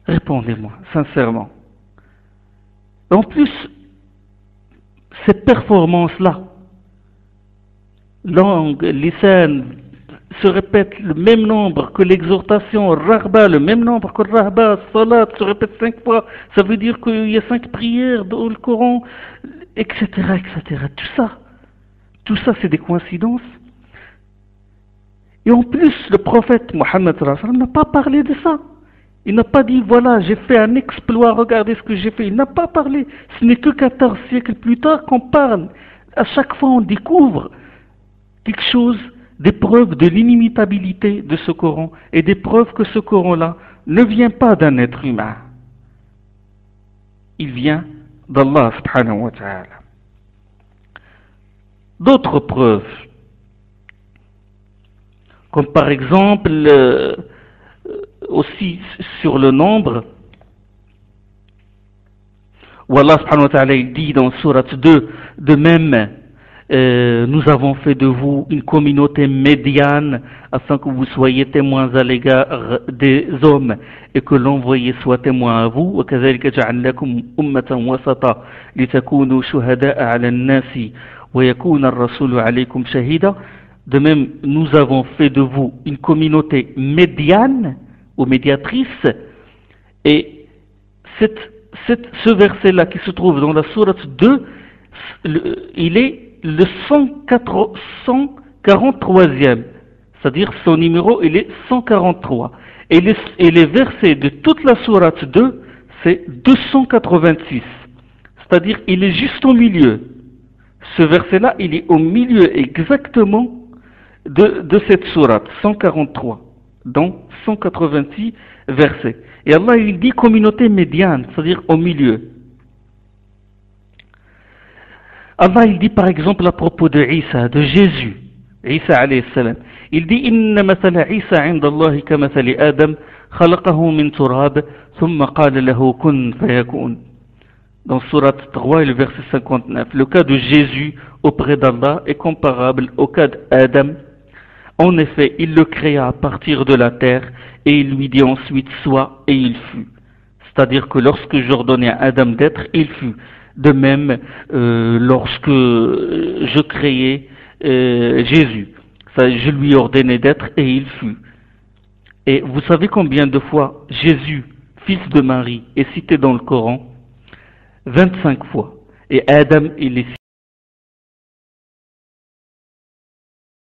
Répondez-moi, sincèrement. En plus, ces performances-là, langue, lisan, se répètent le même nombre que l'exhortation, rahba, le même nombre que rahba, salat, se répète 5 fois. Ça veut dire qu'il y a 5 prières dans le Coran, etc., etc. Tout ça, c'est des coïncidences. Et en plus, le prophète Mohammed n'a pas parlé de ça. Il n'a pas dit, voilà, j'ai fait un exploit, regardez ce que j'ai fait. Il n'a pas parlé. Ce n'est que 14 siècles plus tard qu'on parle. À chaque fois, on découvre quelque chose, des preuves de l'inimitabilité de ce Coran et des preuves que ce Coran-là ne vient pas d'un être humain. Il vient d'Allah subhanahu wa ta'ala. D'autres preuves, comme par exemple aussi sur le nombre, où Allah subhanahu wa ta'ala dit dans Sourate 2, de même, nous avons fait de vous une communauté médiane afin que vous soyez témoins à l'égard des hommes et que l'envoyé soit témoin à vous. وَكَذَلِكَ جَعَلْنَاكُمْ أُمَّةً وَسَطًا لِتَكُونُوا شُهَدَاءَ عَلَى النَّاسِ وَيَكُونَ الرَّسُولُ عَلَيْكُمْ شَهِيدًا. De même, nous avons fait de vous une communauté médiane ou médiatrice. Et ce verset-là qui se trouve dans la sourate 2, il est le 143e, c'est-à-dire son numéro, il est 143. Et les versets de toute la sourate 2, c'est 286. C'est-à-dire, il est juste au milieu. Ce verset-là, il est au milieu exactement de cette sourate 143, dans 186 versets. Et Allah, il dit communauté médiane, c'est-à-dire au milieu. Allah, il dit par exemple à propos de Isa, de Jésus, Isa alayhi salam. Il dit Inna mathala Isa 'inda Allah kamathali Adam khalaqahu min turab thumma qala lahu kun fayakun. Dans Sourate 3 et le verset 59, le cas de Jésus auprès d'Allah est comparable au cas d'Adam. En effet, il le créa à partir de la terre et il lui dit ensuite sois et il fut. C'est-à-dire que lorsque j'ordonnais à Adam d'être, il fut. De même, lorsque je créais Jésus, je lui ordonnais d'être et il fut. Et vous savez combien de fois Jésus, fils de Marie, est cité dans le Coran? 25 fois. Et Adam, il est